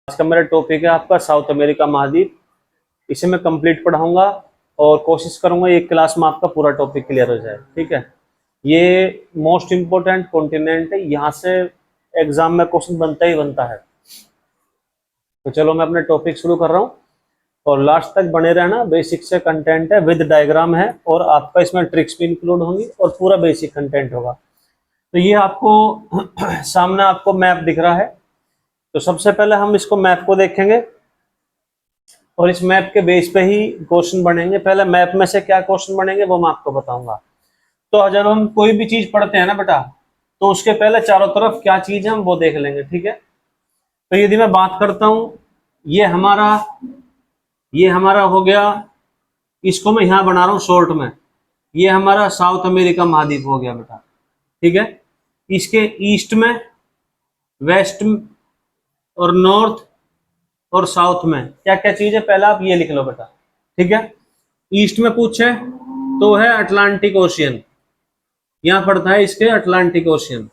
आज का मेरा टॉपिक है आपका साउथ अमेरिका महाद्वीप। इसे मैं कंप्लीट पढ़ाऊंगा और कोशिश करूंगा एक क्लास में आपका पूरा टॉपिक क्लियर हो जाए। ठीक है, ये मोस्ट इम्पोर्टेंट कॉन्टिनेंट है, यहाँ से एग्जाम में क्वेश्चन बनता ही बनता है। तो चलो मैं अपने टॉपिक शुरू कर रहा हूँ और लास्ट तक बने रहना। बेसिक से कंटेंट है, विद डायग्राम है और आपका इसमें ट्रिक्स भी इंक्लूड होंगी और पूरा बेसिक कंटेंट होगा। तो ये आपको सामने आपको मैप दिख रहा है। तो सबसे पहले हम इसको मैप को देखेंगे और इस मैप के बेस पे ही क्वेश्चन बनेंगे। पहले मैप में से क्या क्वेश्चन बनेंगे वो मैं आपको बताऊंगा। तो जब हम कोई भी चीज पढ़ते हैं ना बेटा, तो उसके पहले चारों तरफ क्या चीज है हम वो देख लेंगे। ठीक है, तो यदि मैं बात करता हूं, ये हमारा हो गया, इसको मैं यहां बना रहा हूं शॉर्ट में, ये हमारा साउथ अमेरिका महाद्वीप हो गया बेटा। ठीक है, इसके ईस्ट में, वेस्ट और नॉर्थ और साउथ में क्या क्या चीज है पहले आप ये लिख लो बेटा। ठीक है, ईस्ट में पूछे तो है अटलांटिक ओशियन, यहां पड़ता है इसके अटलांटिक ओशियन,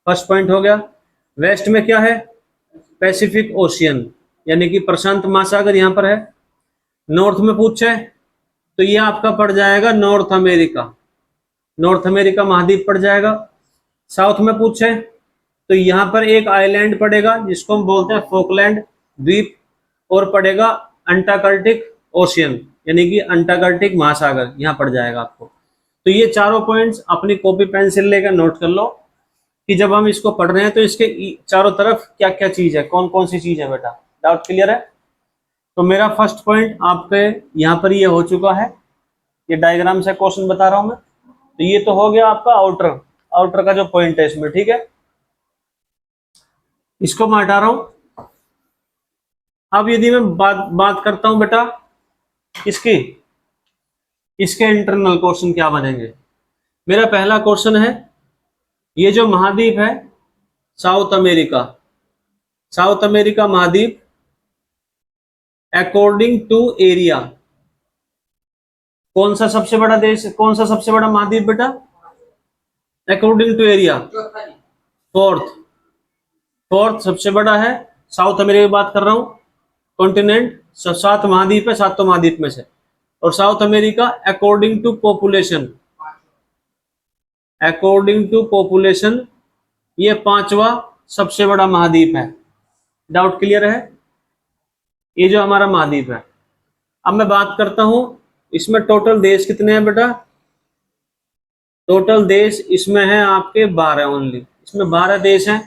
फर्स्ट पॉइंट हो गया। वेस्ट में क्या है, पैसिफिक ओशियन यानी कि प्रशांत महासागर यहां पर है। नॉर्थ में पूछे तो ये आपका पड़ जाएगा नॉर्थ अमेरिका, नॉर्थ अमेरिका महाद्वीप पड़ जाएगा। साउथ में पूछे तो यहां पर एक आइलैंड पड़ेगा जिसको हम बोलते हैं फोकलैंड द्वीप, और पड़ेगा अंटार्कटिक ओशियन यानी कि अंटार्कटिक महासागर यहां पड़ जाएगा आपको। तो ये चारों पॉइंट्स अपनी कॉपी पेंसिल लेकर नोट कर लो कि जब हम इसको पढ़ रहे हैं तो इसके चारों तरफ क्या क्या चीज है, कौन कौन सी चीज है बेटा। डाउट क्लियर है? तो मेरा फर्स्ट पॉइंट आपके यहाँ पर ये हो चुका है, ये डायग्राम से क्वेश्चन बता रहा हूं मैं। तो ये तो हो गया आपका आउटर का जो पॉइंट है इसमें। ठीक है, इसको मैं हटा रहा हूं। अब यदि मैं बात करता हूं बेटा इसकी, इसके इंटरनल क्वेश्चन क्या बनेंगे। मेरा पहला क्वेश्चन है, ये जो महाद्वीप है साउथ अमेरिका, साउथ अमेरिका महाद्वीप अकॉर्डिंग टू एरिया कौन सा सबसे बड़ा देश, कौन सा सबसे बड़ा महाद्वीप बेटा अकॉर्डिंग टू एरिया? फोर्थ सबसे बड़ा है। साउथ अमेरिका की बात कर रहा हूं, कॉन्टिनेंट 7 महाद्वीप है, 7 महाद्वीप में से। और South America according to population ये 5वां सबसे बड़ा महाद्वीप है। डाउट क्लियर है? ये जो हमारा महाद्वीप है। अब मैं बात करता हूं इसमें टोटल देश कितने हैं बेटा। टोटल देश इसमें है आपके 12 ओनली, इसमें 12 देश हैं।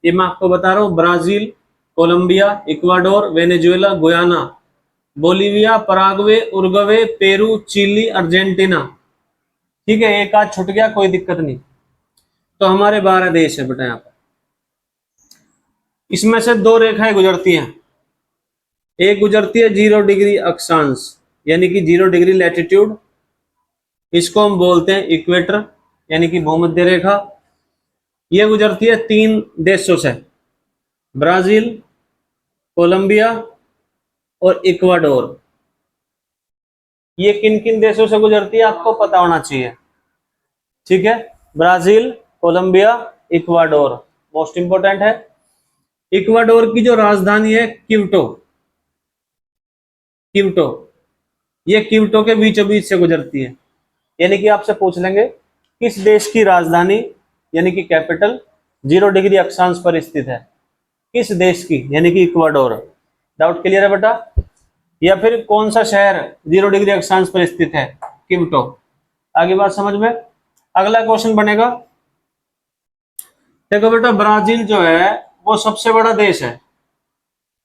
ये मैं आपको बता रहा हूं, Brazil, Colombia, Ecuador, Venezuela, Guyana, Bolivia, Paraguay, Uruguay, Peru, Chile, Argentina. ठीक है, एक आध छूट गया, कोई दिक्कत नहीं। तो हमारे 12 देश है बेटा यहाँ पर। इसमें से 2 रेखाएं गुजरती हैं, एक गुजरती है 0 डिग्री अक्षांश यानी कि 0 डिग्री लैटिट्यूड, इसको हम बोलते हैं इक्वेटर यानी कि भूमध्य रेखा। यह गुजरती है 3 देशों से, ब्राजील, कोलंबिया और इक्वाडोर। ये किन किन देशों से गुजरती है आपको पता होना चाहिए। ठीक है, Brazil, Colombia, Ecuador most important है। इक्वाडोर की जो राजधानी है क्यूटो, ये क्यूटो के बीचों बीच से गुजरती है। यानी कि आपसे पूछ लेंगे किस देश की राजधानी यानी कि कैपिटल 0 डिग्री अक्षांश पर स्थित है, किस देश की, यानी कि इक्वाडोर। डाउट क्लियर है बेटा? या फिर कौन सा शहर 0 डिग्री अक्षांश पर स्थित है, क्यूटो। आगे बात समझ में। अगला क्वेश्चन बनेगा, देखो बेटा ब्राजील जो है वो सबसे बड़ा देश है।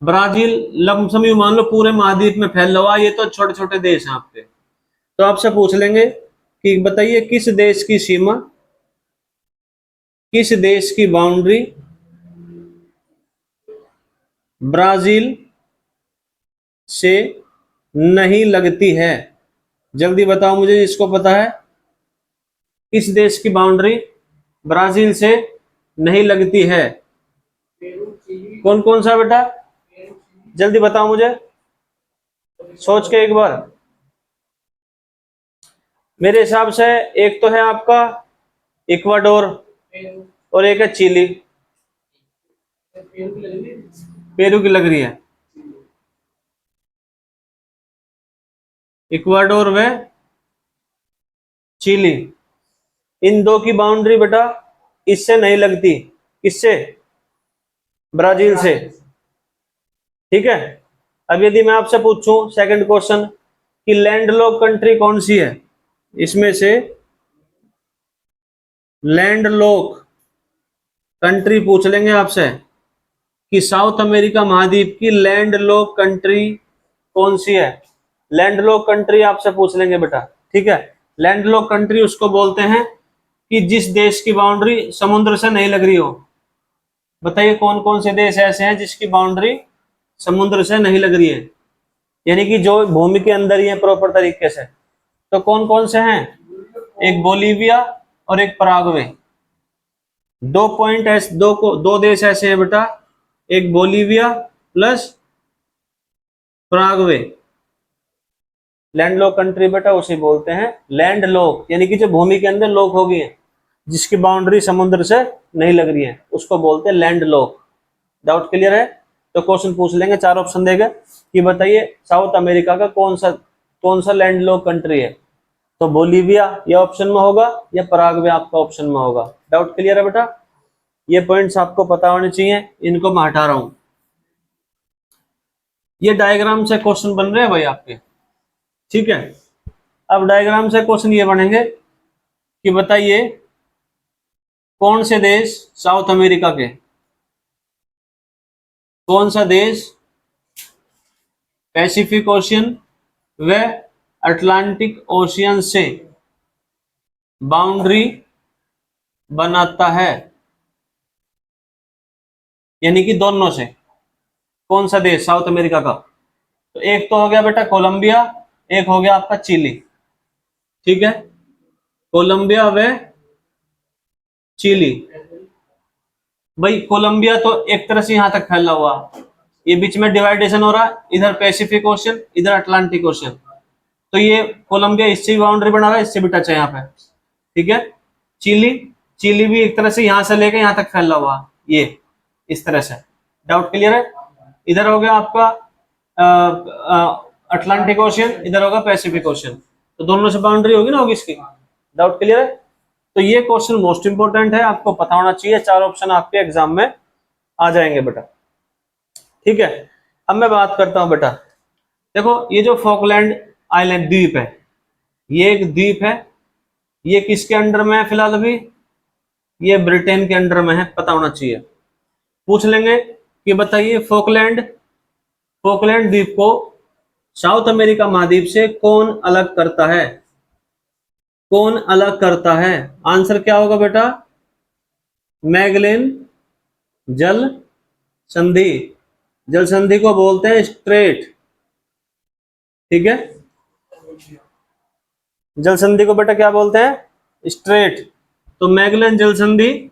ब्राजील लमसम यूं मान लो पूरे महाद्वीप में फैला हुआ, ये तो छोटे छोटे देश हैं आपके। तो आपसे पूछ लेंगे कि बताइए किस देश की सीमा, किस देश की बाउंड्री ब्राजील से नहीं लगती है। जल्दी बताओ मुझे जिसको पता है, किस देश की बाउंड्री ब्राजील से नहीं लगती है। कौन कौन सा बेटा, जल्दी बताओ मुझे, सोच के एक बार। मेरे हिसाब से एक तो है आपका इक्वाडोर और एक है चिली। पेरू की लग रही है, इक्वाडोर व चिली, इन दो की बाउंड्री बेटा इससे नहीं लगती, किससे? ब्राजील से। ठीक है। अब यदि मैं आपसे पूछूं सेकंड क्वेश्चन कि लैंडलॉक कंट्री कौन सी है, इसमें से लैंडलॉक कंट्री पूछ लेंगे आपसे कि साउथ अमेरिका महाद्वीप की लैंडलॉक कंट्री कौन सी है, लैंडलॉक कंट्री आपसे पूछ लेंगे बेटा। ठीक है। लैंडलॉक कंट्री उसको बोलते हैं कि जिस देश की बाउंड्री समुद्र से नहीं लग रही हो। बताइए कौन कौन से देश ऐसे हैं जिसकी बाउंड्री समुद्र से नहीं लग रही है, यानी कि जो भूमि के अंदर ही है प्रॉपर तरीके से। तो कौन कौन से हैं? एक बोलीविया और एक पराग्वे। दो पॉइंट ऐसे, दो देश ऐसे हैं बेटा, एक Bolivia plus Paraguay. Landlocked country बेटा उसे बोलते हैं लैंडलॉक, यानी कि जो भूमि के अंदर लॉक हो गई है, जिसकी बाउंड्री समुद्र से नहीं लग रही है, उसको बोलते हैं लैंडलॉक। डाउट क्लियर है? तो क्वेश्चन पूछ लेंगे, चार ऑप्शन देगा कि बताइए साउथ अमेरिका का कौन सा लैंडलॉक कंट्री है। तो बोलीविया ये ऑप्शन में होगा या पराग्वे आपका ऑप्शन में होगा। डाउट क्लियर है बेटा? ये पॉइंट्स आपको पता होने चाहिए, इनको मैं हटा रहा हूं। ये डायग्राम से क्वेश्चन बन रहे हैं भाई आपके। ठीक है। अब डायग्राम से क्वेश्चन ये बनेंगे कि बताइए कौन से देश साउथ अमेरिका के, कौन सा देश पैसिफिक ओशियन व अटलांटिक ओशियन से बाउंड्री बनाता है, यानी कि दोनों से। कौन सा देश साउथ अमेरिका का? तो एक तो हो गया बेटा कोलंबिया, एक हो गया आपका चिली। ठीक है। कोलंबिया व चिली। भाई कोलंबिया तो एक तरह से यहां तक फैला हुआ, ये बीच में डिवाइडेशन हो रहा है, इधर पैसिफिक ओशियन इधर अटलांटिक ओशियन। तो ये कोलंबिया इससे भी बाउंड्री बना रहा है, इससे भी टच है यहाँ पे। ठीक है। चिली, चिली भी एक तरह से यहां से लेकर यहां तक फैला हुआ, ये इस तरह से। डाउट क्लियर है? इधर हो गया आपका अटलांटिक ओशियन, इधर होगा पैसिफिक ओशियन, तो दोनों से बाउंड्री होगी ना होगी इसकी। डाउट क्लियर है? तो ये क्वेश्चन मोस्ट इंपोर्टेंट है, आपको पता होना चाहिए, चार ऑप्शन आपके एग्जाम में आ जाएंगे बेटा। ठीक है। अब मैं बात करता हूं बेटा, देखो ये जो फॉकलैंड आइलैंड द्वीप है, ये एक द्वीप है, ये किसके अंडर में है फिलहाल अभी? ये ब्रिटेन के अंडर में है, पता होना चाहिए। पूछ लेंगे कि बताइए फॉकलैंड, फॉकलैंड द्वीप को साउथ अमेरिका महाद्वीप से कौन अलग करता है, कौन अलग करता है? आंसर क्या होगा बेटा? मैगलेन जल संधि। जल संधि को बोलते हैं स्ट्रेट। ठीक है। जल संधि को बेटा क्या बोलते हैं? स्ट्रेट। तो मैगलेन जल संधि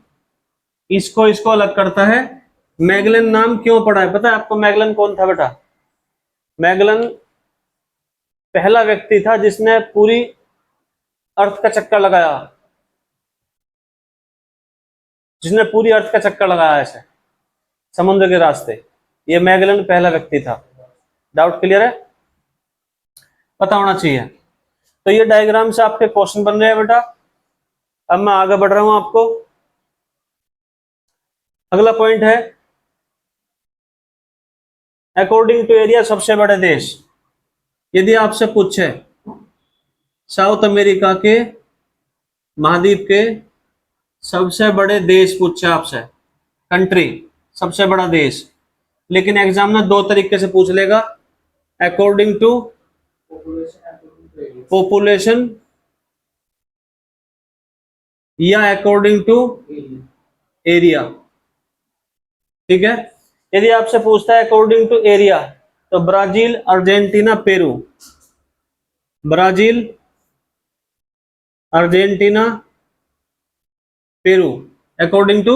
इसको इसको अलग करता है। मैगलेन नाम क्यों पड़ा है पता है आपको? मैगलेन कौन था बेटा? मैगलन पहला व्यक्ति था जिसने पूरी अर्थ का चक्कर लगाया, जिसने पूरी अर्थ का चक्कर लगाया ऐसे समुद्र के रास्ते, ये मैगलन पहला व्यक्ति था। डाउट क्लियर है? पता होना चाहिए। तो ये डायग्राम से आपके क्वेश्चन बन रहे हैं बेटा। अब मैं आगे बढ़ रहा हूं आपको, अगला पॉइंट है अकॉर्डिंग टू एरिया सबसे बड़े देश। यदि आपसे पूछे साउथ अमेरिका के महाद्वीप के सबसे बड़े देश, पूछे आपसे कंट्री, सबसे बड़ा देश, लेकिन एग्जाम में दो तरीके से पूछ लेगा, अकॉर्डिंग टू पॉपुलेशन या अकॉर्डिंग टू एरिया। ठीक है। यदि आपसे पूछता है अकॉर्डिंग टू एरिया, तो Brazil, Argentina, Peru. Brazil, Argentina, Peru, according to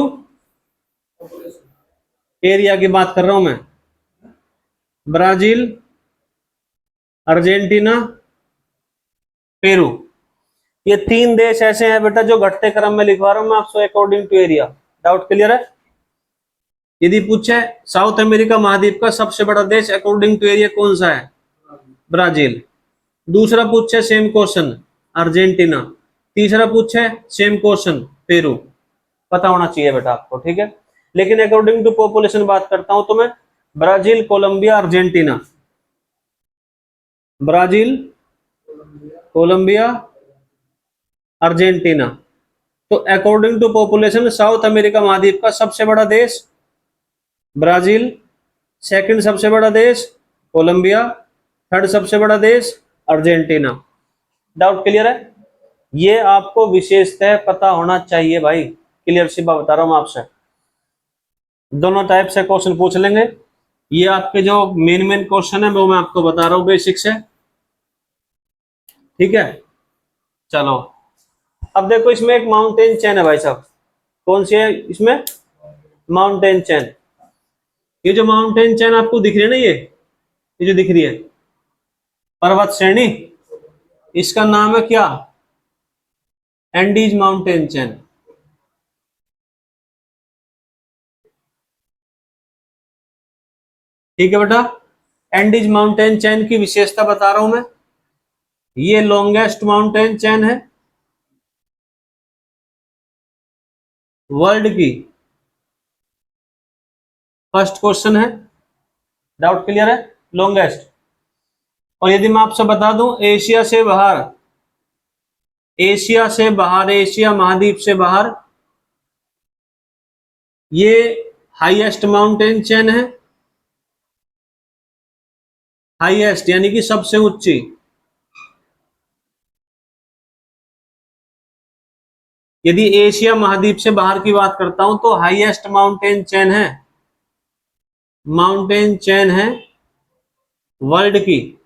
area की बात कर रहा हूं मैं। ब्राजील, अर्जेंटीना, पेरू, ये तीन देश ऐसे हैं बेटा जो घटते क्रम में लिखवा रहा हूं मैं आपसे according to area. Doubt clear है? यदि पूछे साउथ अमेरिका महाद्वीप का सबसे बड़ा देश अकॉर्डिंग टू एरिया कौन सा है, ब्राजील। दूसरा पूछे सेम क्वेश्चन, अर्जेंटीना। तीसरा पूछे सेम क्वेश्चन, पेरू। पता होना चाहिए बेटा आपको, ठीक है। लेकिन अकॉर्डिंग टू पॉपुलेशन बात करता हूं तो मैं Brazil, Colombia, Argentina. Brazil, Colombia, Argentina. तो according to population South America महाद्वीप का सबसे बड़ा देश ब्राजील, सेकंड सबसे बड़ा देश कोलंबिया, थर्ड सबसे बड़ा देश अर्जेंटीना। डाउट क्लियर है? ये आपको विशेषतः पता होना चाहिए भाई, क्लियर सी बात बता रहा हूं आपसे। दोनों टाइप से क्वेश्चन पूछ लेंगे। ये आपके जो मेन क्वेश्चन है वो मैं आपको बता रहा हूं बेसिक से, ठीक है। चलो अब देखो, इसमें एक माउंटेन चेन है भाई साहब। कौन सी है इसमें? Mountain chain. ये जो माउंटेन चेन आपको दिख रही है ना, ये जो दिख रही है पर्वत श्रेणी, इसका नाम है क्या? Andes mountain chain. ठीक है बेटा, एंडीज माउंटेन चेन की विशेषता बता रहा हूं मैं। ये लॉन्गेस्ट माउंटेन चेन है वर्ल्ड की। फर्स्ट क्वेश्चन है, डाउट क्लियर है? लॉन्गेस्ट। और यदि मैं आपसे बता दूं एशिया से बाहर, एशिया से बाहर, एशिया महाद्वीप से बाहर ये हाईएस्ट माउंटेन चेन है। हाईएस्ट यानी कि सबसे ऊंची। यदि एशिया महाद्वीप से बाहर की बात करता हूं तो हाईएस्ट माउंटेन चेन है, माउंटेन चेन है वर्ल्ड की।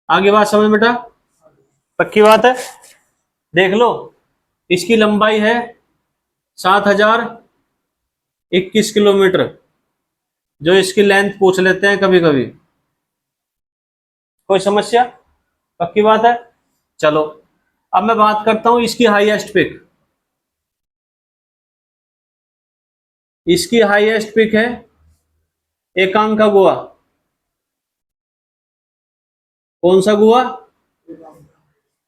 आगे बात समझ बेटा, पक्की बात है? देख लो, इसकी लंबाई है 7021 किलोमीटर, जो इसकी लेंथ पूछ लेते हैं कभी कभी। कोई समस्या? पक्की बात है। चलो अब मैं बात करता हूं इसकी हाईएस्ट पिक। इसकी हाईएस्ट पिक है एकांकागुआ। कौन सा गुआ?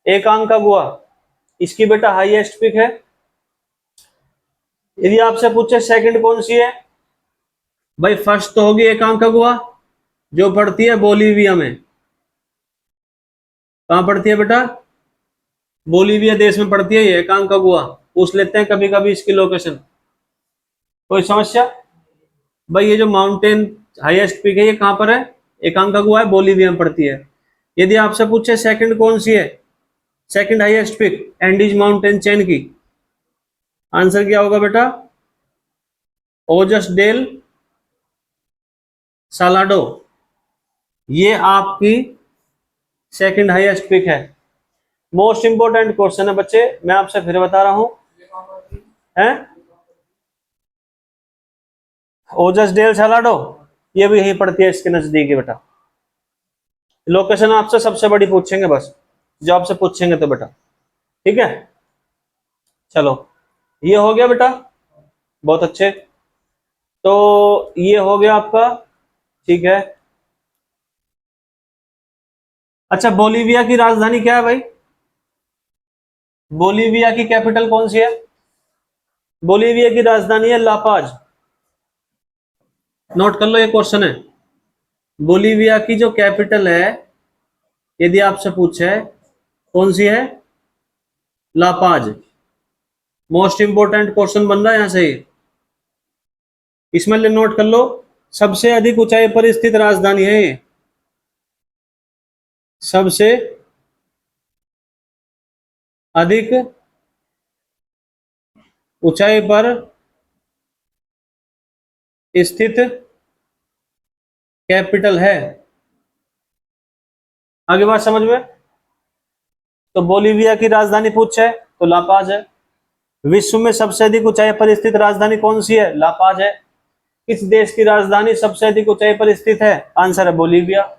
एकांकागुआ। इसकी बेटा हाईएस्ट पिक है। यदि आपसे पूछे सेकंड कौन सी है, भाई फर्स्ट तो होगी एकांकागुआ, जो पड़ती है बोलीविया में। कहां पड़ती है बेटा? बोलीविया देश में पड़ती है ये एकांकागुआ। पूछ लेते हैं कभी कभी इसकी लोकेशन। कोई समस्या? भाई ये जो माउंटेन हाईएस्ट पीक है ये कहां पर है? एकांकागुआ है, बोलीविया में पड़ती है। यदि आपसे पूछे सेकंड कौन सी है, second highest peak Andes mountain chain की, आंसर क्या होगा बेटा? ओजस डेल सालाडो। ये आपकी सेकंड हाईएस्ट पीक है। मोस्ट इंपोर्टेंट क्वेश्चन है बच्चे, मैं आपसे फिर बता रहा हूं, है ओजस डेल सालाडो, ये भी यही पड़ती है इसके नजदीक है बेटा। लोकेशन आपसे सबसे बड़ी पूछेंगे बस, जो आपसे पूछेंगे तो बेटा, ठीक है। चलो ये हो गया बेटा, बहुत अच्छे। तो ये हो गया आपका, ठीक है। अच्छा, बोलीविया की राजधानी क्या है भाई? बोलीविया की कैपिटल कौन सी है? बोलीविया की राजधानी है लापाज। नोट कर लो, ये क्वेश्चन है। बोलीविया की जो कैपिटल है, यदि आपसे पूछे कौन सी है, लापाज। मोस्ट इंपोर्टेंट क्वेश्चन बन रहा है यहां से। इसमें नोट कर लो, सबसे अधिक ऊंचाई पर स्थित राजधानी है ये, सबसे अधिक ऊंचाई पर स्थित कैपिटल है। आगे बात समझ में? तो बोलीविया की राजधानी पूछे तो लापाज है। विश्व में सबसे अधिक ऊंचाई पर स्थित राजधानी कौन सी है? लापाज है। किस देश की राजधानी सबसे अधिक ऊंचाई पर स्थित है? आंसर है बोलीविया।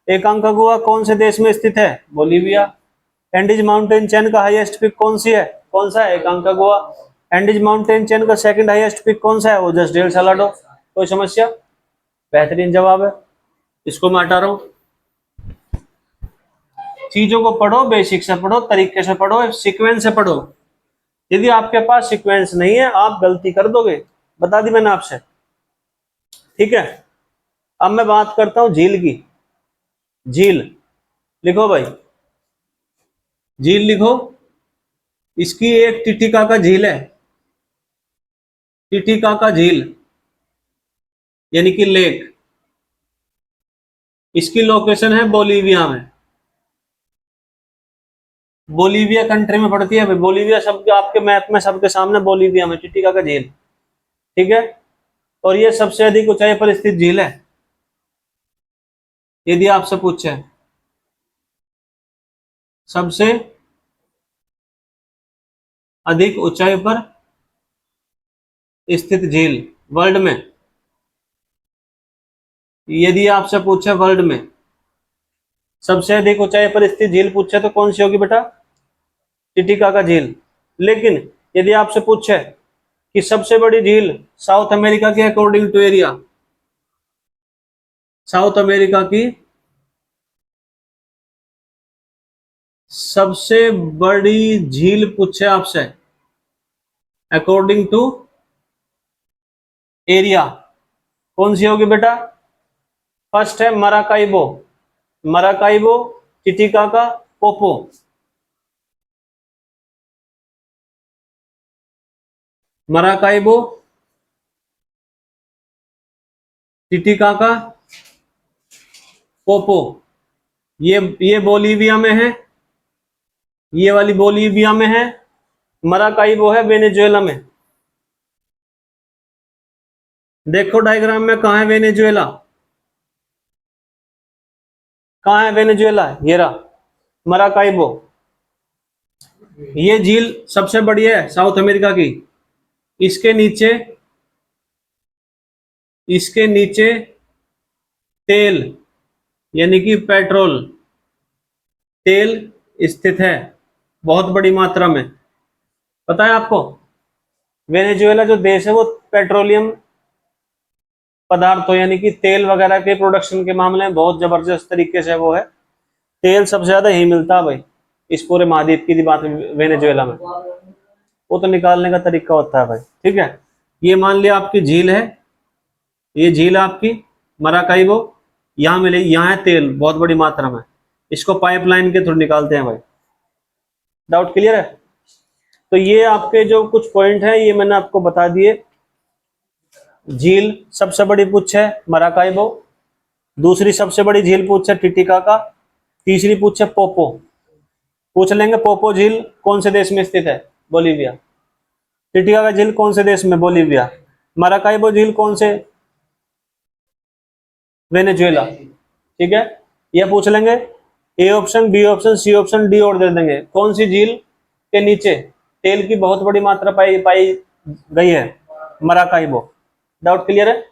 एकांकागुआ कौन से देश में स्थित है? बोलीविया। एंडीज माउंटेन चेन का हाईएस्ट पीक कौन सी है? कौन सा है? एकांकागुआ। एंडीज माउंटेन चेन का सेकंड हाईएस्ट पीक कौन सा है? वो जस्ट डेल सालाडो। कोई समस्या? बेहतरीन जवाब है, इसको मैं हटा रहा हूं। चीजों को पढ़ो, बेसिक से पढ़ो, तरीके से पढ़ो, सीक्वेंस से पढ़ो। यदि आपके पास सीक्वेंस नहीं है आप गलती कर दोगे, बता दी मैंने आपसे, ठीक है। अब मैं बात करता हूं झील की। झील लिखो भाई, झील लिखो। इसकी एक टिटिकाका झील है, टिटिकाका झील यानी कि लेक। इसकी लोकेशन है बोलीविया में, बोलीविया कंट्री में पड़ती है भाई। बोलीविया सबके आपके मैप में सबके सामने बोलीविया में टिटिकाका झील, ठीक है। और ये सबसे अधिक ऊंचाई पर स्थित झील है। यदि आपसे पूछे सबसे अधिक ऊंचाई पर स्थित झील वर्ल्ड में, यदि आपसे पूछे वर्ल्ड में सबसे अधिक ऊंचाई पर स्थित झील पूछे तो कौन सी होगी बेटा? टिटिकाका झील। लेकिन यदि आपसे पूछे कि सबसे बड़ी झील साउथ अमेरिका की according to area, South America की सबसे बड़ी झील पूछे आपसे अकॉर्डिंग टू एरिया, कौन सी होगी बेटा? फर्स्ट है Maracaibo, Maracaibo, Titicaca, Poopo. Maracaibo, Titicaca, Poopo. ये बोलीविया में है, ये वाली बोलीविया में है। मराकाइबो है वेनेजुएला में। देखो डायग्राम में कहा है वेनेजुएला, कहाँ है वेनेजुएला? ये रहा मराकाइबो। ये झील सबसे बड़ी है साउथ अमेरिका की। इसके नीचे, इसके नीचे तेल यानी कि पेट्रोल, तेल स्थित है बहुत बड़ी मात्रा में। पता है आपको वेनेजुएला जो देश है वो पेट्रोलियम पदार्थों यानी कि तेल वगैरह के प्रोडक्शन के मामले में बहुत जबरदस्त तरीके से वो है। तेल सबसे ज्यादा ही मिलता है भाई इस पूरे महाद्वीप की बात वेनेजुएला में। वो तो निकालने का तरीका होता है भाई, ठीक है। ये मान लिया आपकी झील है, ये झील आपकी मराकाइबो, यहाँ मिले, यहाँ है तेल बहुत बड़ी मात्रा में। इसको पाइपलाइन के थ्रू निकालते हैं भाई। डाउट क्लियर है? तो ये आपके जो कुछ पॉइंट है ये मैंने आपको बता दिए। झील सबसे बड़ी पूछ है मराकाइबो, दूसरी सबसे बड़ी झील पूछ है टिटिकाका, तीसरी पूछ है पोपो। पूछ लेंगे पोपो झील कौन से देश में स्थित है? बोलीविया। टिटिकाका झील कौन से देश में? बोलीविया। मराकाइबो झील कौन से? वेनेजुएला, ठीक है। ये पूछ लेंगे। A option, B option, C option, D और दे देंगे। कौन सी झील के नीचे तेल की बहुत बड़ी मात्रा पाई गई है? मराकाइबो। डाउट क्लियर है?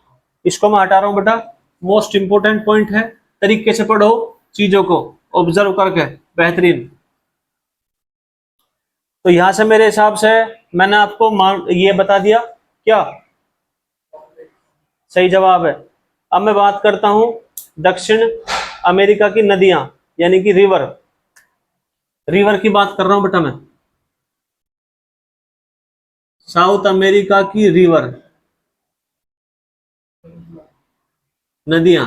इसको मैं हटा रहा हूं बेटा, मोस्ट इंपोर्टेंट पॉइंट है। तरीके से पढ़ो चीजों को ऑब्जर्व करके, बेहतरीन। तो यहां से मेरे हिसाब से मैंने आपको ये बता दिया क्या सही जवाब है। अब मैं बात करता हूं दक्षिण अमेरिका की नदियां यानी कि रिवर, रिवर की बात कर रहा हूं बेटा मैं। साउथ अमेरिका की रिवर, नदियां,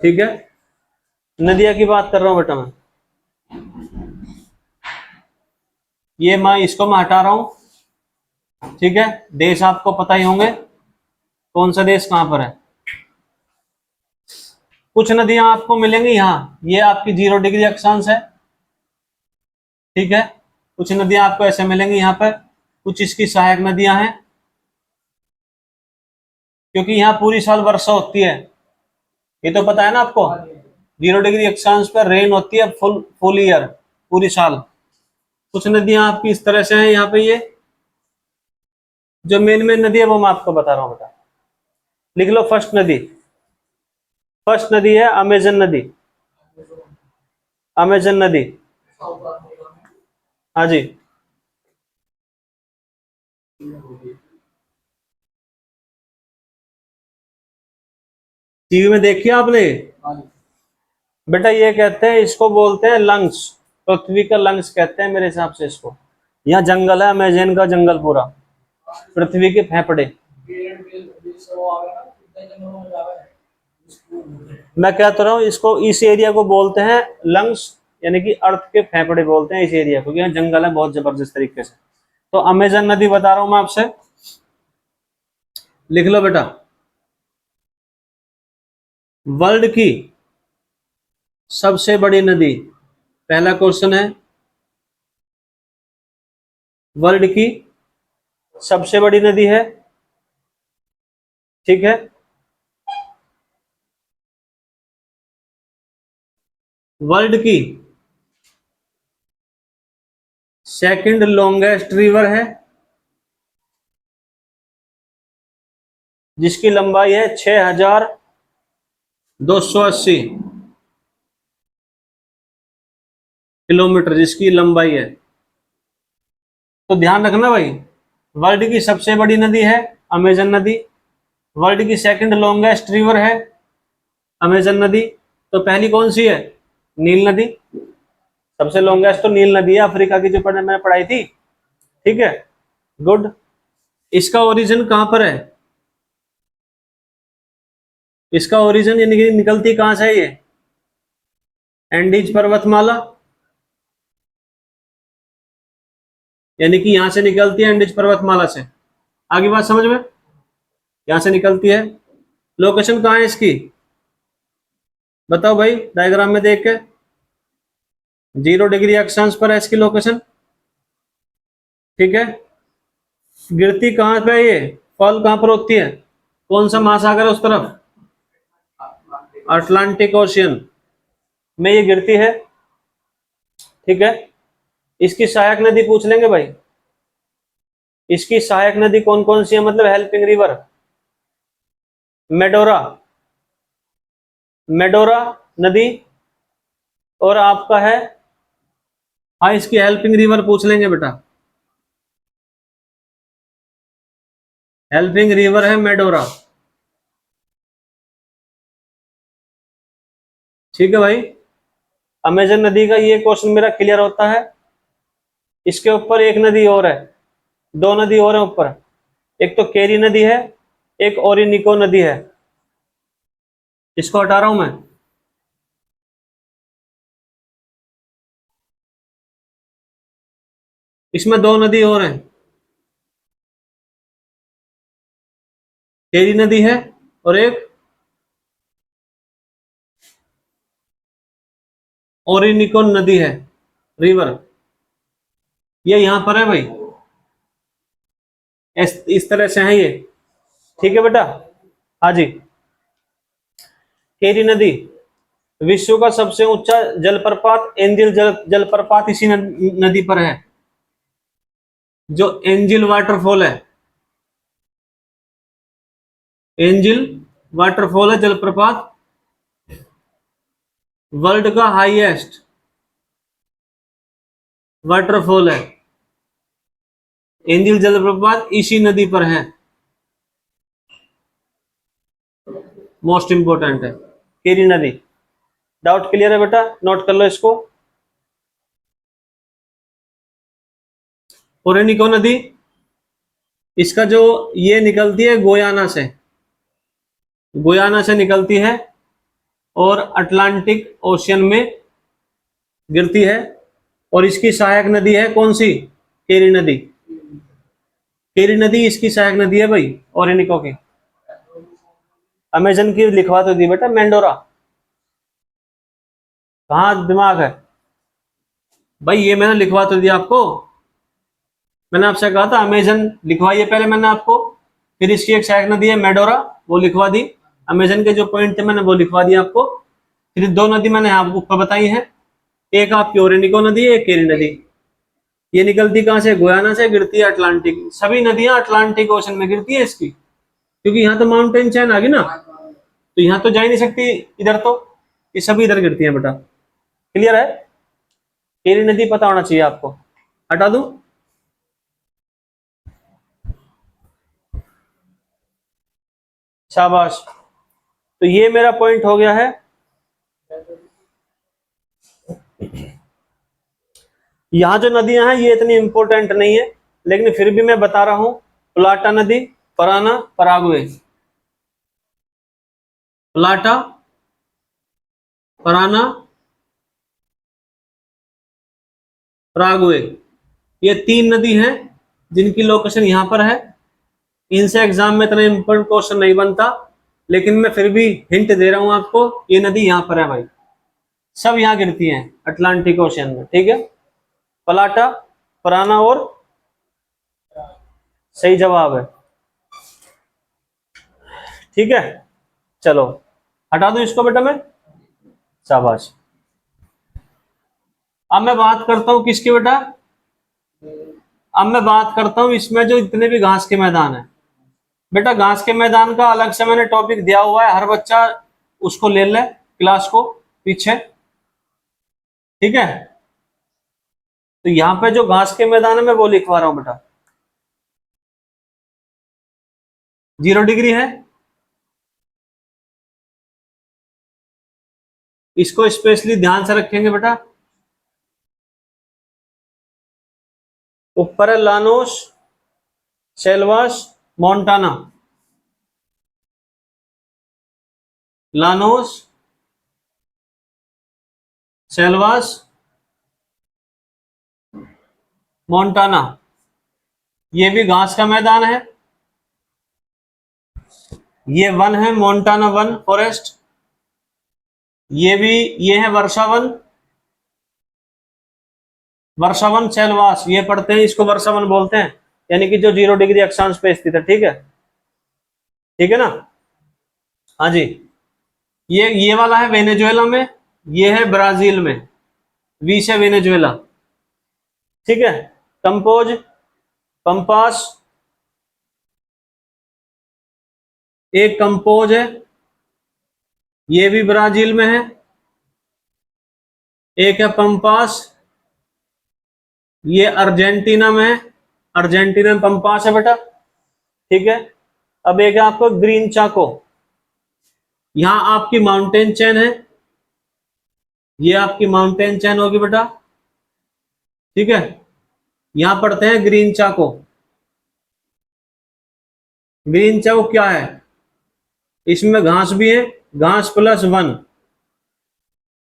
ठीक है। नदियां की बात कर रहा हूं बेटा मैं। ये इसको मैं हटा रहा हूं, ठीक है। देश आपको पता ही होंगे कौन सा देश कहां पर है। कुछ नदियां आपको मिलेंगी यहाँ, ये आपकी 0 डिग्री अक्षांश है, ठीक है। कुछ नदियां आपको ऐसे मिलेंगी यहाँ पर, कुछ इसकी सहायक नदियां हैं, क्योंकि यहाँ पूरी साल वर्षा होती है। ये तो पता है ना आपको, 0 डिग्री अक्षांश पर रेन होती है फुल फुल ईयर, पूरी साल। कुछ नदियां आपकी इस तरह से हैं यहाँ पे। ये जो मेन मेन नदी है वो मैं आपको बता रहा हूँ बेटा, लिख लो। फर्स्ट नदी, फर्स्ट नदी है अमेजन नदी, अमेजन नदी, हाँ जी। टीवी में देखिए आपने बेटा, ये कहते हैं, इसको बोलते हैं लंग्स, पृथ्वी का लंग्स कहते हैं मेरे हिसाब से इसको। यहाँ जंगल है, अमेजन का जंगल पूरा, पृथ्वी के फेफड़े। मैं कहता रहा हूँ, इसको, इस एरिया को बोलते हैं लंग्स, यानी कि अर्थ के फेफड़े बोलते हैं इस एरिया को, यहाँ जंगल है बहुत जबरदस्त तरीके से। तो अमेजन नदी बता रहा हूं मैं आपसे, लिख लो बेटा। वर्ल्ड की सबसे बड़ी नदी, पहला क्वेश्चन है, वर्ल्ड की सबसे बड़ी नदी है, ठीक है। वर्ल्ड की सेकंड लॉन्गेस्ट रिवर है, जिसकी लंबाई है 6280 किलोमीटर, जिसकी लंबाई है। तो ध्यान रखना भाई, वर्ल्ड की सबसे बड़ी नदी है अमेजन नदी, वर्ल्ड की सेकंड लॉन्गेस्ट रिवर है अमेजन नदी। तो पहली कौन सी है? नील नदी। सबसे लॉन्गेस्ट तो नील नदी है, अफ्रीका की, जो मैंने पढ़ाई थी, ठीक है, गुड। इसका ओरिजिन कहां पर है? इसका ओरिजिन यानी कि निकलती कहां से है ये? एंडीज पर्वतमाला, यानी कि यहां से निकलती है एंडीज पर्वतमाला से। आगे बात समझ में? यहां से निकलती है। लोकेशन कहां है इसकी? बताओ भाई, डायग्राम में देख के। 0 डिग्री अक्षांश पर है इसकी लोकेशन, ठीक है। गिरती कहां पे है ये? फॉल कहां पर होती है? कौन सा महासागर है उस तरफ? अटलांटिक ओशियन में ये गिरती है, ठीक है। इसकी सहायक नदी पूछ लेंगे भाई, इसकी सहायक नदी कौन कौन सी है, मतलब हेल्पिंग रिवर? मेडोरा, मेडोरा नदी, और आपका है, हाँ, इसकी हेल्पिंग रिवर पूछ लेंगे बेटा, हेल्पिंग रिवर है मेडोरा, ठीक है भाई। अमेजन नदी का ये क्वेश्चन मेरा क्लियर होता है। इसके ऊपर एक नदी और है, दो नदी और है ऊपर, एक तो केरी नदी है, एक ओरिनिको नदी है। इसको हटा रहा हूं मैं। इसमें दो नदी और हैं, केरी नदी है और एक ओरिनिको नदी है, रिवर। ये यहां पर है भाई, इस तरह से है ये, ठीक है बेटा। हाँ जी। केरी नदी विश्व का सबसे ऊंचा जलप्रपात, एंजिल जलप्रपात इसी नदी पर है, जो एंजिल वाटरफॉल है। एंजिल वाटरफॉल है जलप्रपात, वर्ल्ड का हाईएस्ट वाटरफॉल है। एंजिल जलप्रपात इसी नदी पर है, मोस्ट इंपोर्टेंट है केरी नदी। डाउट क्लियर है बेटा? नोट कर लो इसको। ओरेनिको नदी, इसका जो, ये निकलती है गोयाना से, गोयाना से निकलती है और अटलांटिक ओशियन में गिरती है। और इसकी सहायक नदी है कौन सी? केरी नदी। केरी नदी इसकी सहायक नदी है भाई, ओरेनिको की। अमेजन की लिखवा तो दी बेटा, मेंडोरा। कहाँ दिमाग है भाई? ये मैंने लिखवा तो दिया आपको, मैंने आपसे कहा था अमेजन लिखवाइए पहले मैंने आपको, फिर इसकी एक सहायक नदी है मेडोरा, वो लिखवा दी। अमेजन के जो पॉइंट थे मैंने वो लिखवा दिया आपको। फिर दो नदी मैंने आपको ऊपर बताई है, एक आपकी ओरेनिको नदी है, एक केरी नदी। ये निकलती कहां से? गोयाना से, गिरती है अटलांटिक। सभी नदियां अटलांटिक ओशन में गिरती है इसकी, क्योंकि यहाँ तो माउंटेन चैन आ गई ना, तो यहाँ तो जा ही नहीं सकती इधर, तो ये सभी इधर गिरती है बेटा। क्लियर है? केरी नदी पता होना चाहिए आपको। हटा दूं? शाबाश। तो ये मेरा पॉइंट हो गया है। यहां जो नदियां हैं ये इतनी इंपॉर्टेंट नहीं है, लेकिन फिर भी मैं बता रहा हूं। प्लाटा नदी, पराना, पराग्वे। प्लाटा, पराना, पराग्वे, ये 3 नदी हैं जिनकी लोकेशन यहां पर है। इनसे एग्जाम में इतना इंपॉर्टेंट क्वेश्चन नहीं बनता, लेकिन मैं फिर भी हिंट दे रहा हूं आपको, ये नदी यहां पर है भाई, सब यहां गिरती हैं अटलांटिक ओशन में। ठीक है, पलाटा, पराना और, सही जवाब है। ठीक है, चलो हटा दूं इसको बेटा मैं, शाबाश। अब मैं बात करता हूं किसकी बेटा, अब मैं बात करता हूं इसमें जो इतने भी घास के मैदान है। बेटा घास के मैदान का अलग से मैंने टॉपिक दिया हुआ है, हर बच्चा उसको ले ले क्लास को पीछे। ठीक है, तो यहां पे जो घास के मैदान है मैं वो लिखवा रहा हूं बेटा। 0 डिग्री है, इसको स्पेशली ध्यान से रखेंगे बेटा। ऊपर है Llanos, Selvas, Montana. Llanos, Selvas, Montana, ये भी घास का मैदान है। ये वन है मोन्टाना वन फॉरेस्ट, ये भी, ये है वर्षावन, वर्षावन सेल्वास, ये पढ़ते हैं, इसको वर्षावन बोलते हैं, यानी कि जो 0 डिग्री अक्षांश पे स्थित है। ठीक है, ठीक है ना। हाँ जी, ये वाला है वेनेजुएला में, ये है ब्राजील में, वी से वेनेजुएला। ठीक है, कंपोज, पंपास, एक कंपोज है, ये भी ब्राजील में है। एक है पंपास, ये अर्जेंटीना में है, अर्जेंटीना में पंपास है बेटा। ठीक है, अब एक है आपको ग्रीन चाको, यहां आपकी माउंटेन चेन है, ये आपकी माउंटेन चेन होगी बेटा। ठीक है, यहां पढ़ते हैं ग्रीन चाको। ग्रीन चाको क्या है, इसमें घास भी है, घास प्लस वन,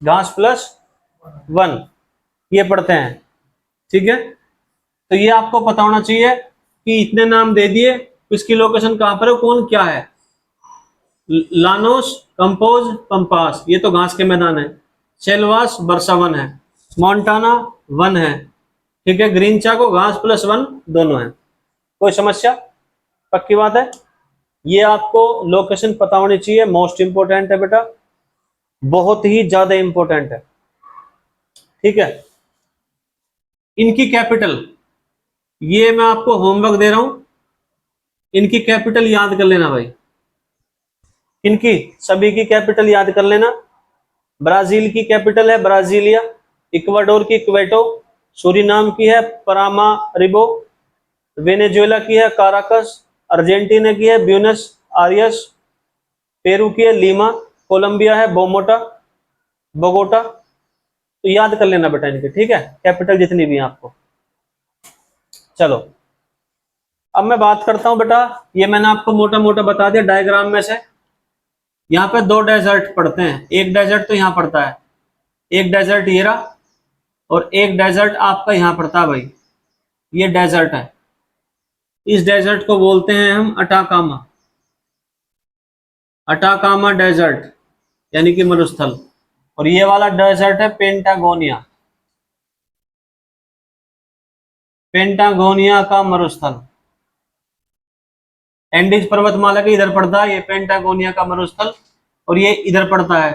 घास प्लस वन, ये पढ़ते हैं। ठीक है, तो ये आपको पता होना चाहिए कि इतने नाम दे दिए, इसकी लोकेशन कहां पर है, कौन क्या है। लानोस, कंपोज, पंपास, ये तो घास के मैदान है। सेल्वास वर्षा वन है, मोन्टाना वन है। ठीक है, ग्रीन चाको घास प्लस वन दोनों है। कोई समस्या, पक्की बात है। ये आपको लोकेशन पता होनी चाहिए, मोस्ट इंपोर्टेंट है बेटा, बहुत ही ज्यादा इंपॉर्टेंट है। ठीक है, इनकी कैपिटल, ये मैं आपको होमवर्क दे रहा हूं, इनकी कैपिटल याद कर लेना भाई। इनकी सभी की कैपिटल याद कर लेना। ब्राजील की कैपिटल है ब्राजीलिया, इक्वाडोर की क्वेटो, सूरीनाम की है परामारिबो, वेनेजुएला की है काराकस, अर्जेंटीना की है ब्यूनस आयर्स, पेरू की है लीमा, कोलंबिया है बोगोटा। तो याद कर लेना बेटा इनके। ठीक है, कैपिटल जितनी भी है आपको। चलो अब मैं बात करता हूं बेटा, ये मैंने आपको मोटा मोटा बता दिया डायग्राम में से। यहाँ पे 2 डेजर्ट पड़ते हैं, एक डेजर्ट तो यहाँ पड़ता है, एक डेजर्ट ये रहा, और एक डेजर्ट आपका यहाँ पड़ता है भाई, ये डेजर्ट है। इस डेजर्ट को बोलते हैं हम अटाकामा, अटाकामा डेजर्ट, यानी कि मरुस्थल। और ये वाला डेजर्ट है पेंटागोनिया, पेंटागोनिया का मरुस्थल। एंडीज पर्वतमाला के इधर पड़ता है ये पेंटागोनिया का मरुस्थल, और ये इधर पड़ता है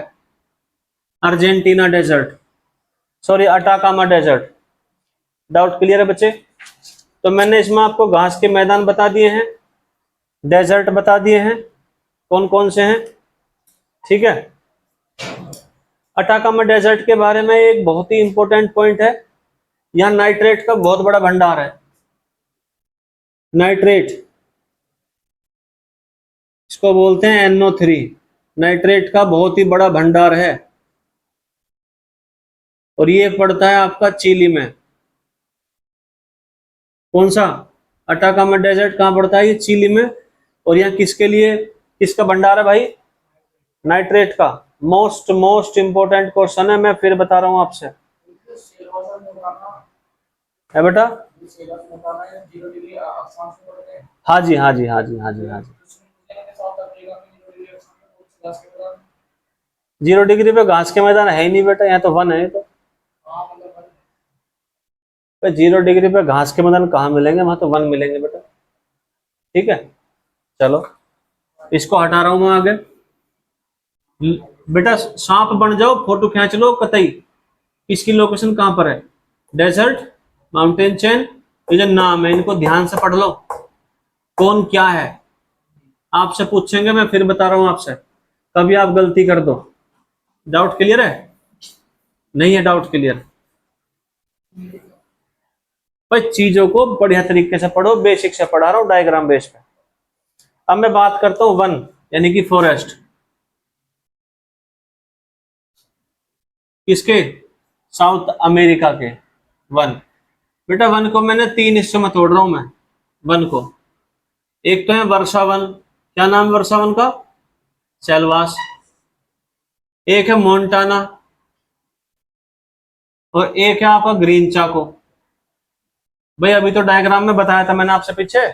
Argentina desert, sorry Atacama desert. Doubt clear है बच्चे। तो मैंने इसमें आपको घास के मैदान बता दिए हैं, डेजर्ट बता दिए हैं, कौन कौन से हैं। ठीक है, अटाकामा डेजर्ट के बारे में एक बहुत ही इंपॉर्टेंट पॉइंट है, यहाँ नाइट्रेट का बहुत बड़ा भंडार है। नाइट्रेट, इसको बोलते हैं NO3। नाइट्रेट का बहुत ही बड़ा भंडार है और ये पड़ता है आपका चिली में। कौन सा? अटाकामा डेजर्ट कहाँ पड़ता है? ये चिली में। और यहाँ किसके लिए, किसका भंडार है भाई? नाइट्रेट का। मोस्ट मोस्ट इंपोर्टेंट क्वेश्चन है, मैं फिर बता रहा हूँ आपसे, है बेटा। हाँ जी, हाँ जी, हाँ जी, हाँ जी, हाँ जी। 0 डिग्री पे घास के मैदान है ही नहीं बेटा, यहाँ तो 1 है। तो 0 डिग्री पे घास के मैदान कहाँ मिलेंगे? वहां तो 1 मिलेंगे बेटा। ठीक है, चलो इसको हटा रहा हूं मैं आगे। बेटा सांप बन जाओ, फोटो खींच लो कतई। इसकी लोकेशन कहां पर है? Desert, mountain chain. ये जो नाम है इनको ध्यान से पढ़ लो, कौन क्या है। आपसे पूछेंगे, मैं फिर बता रहा हूं आपसे, कभी आप गलती कर दो। डाउट क्लियर है? नहीं है डाउट क्लियर? भाई चीजों को बढ़िया तरीके से पढ़ो, बेसिक से पढ़ा रहा हूं, डायग्राम बेस पे। अब मैं बात करता हूं वन, यानी कि फॉरेस्ट। किसके? साउथ अमेरिका के वन। बेटा वन को मैंने 3 हिस्सों में तोड़ रहा हूं मैं वन को। एक तो है वर्षा वन। क्या नाम है वर्षा वन का? सेल्वास। एक है मोन्टाना और एक है आपका ग्रीन चाको। भाई अभी तो डायग्राम में बताया था मैंने आपसे पीछे,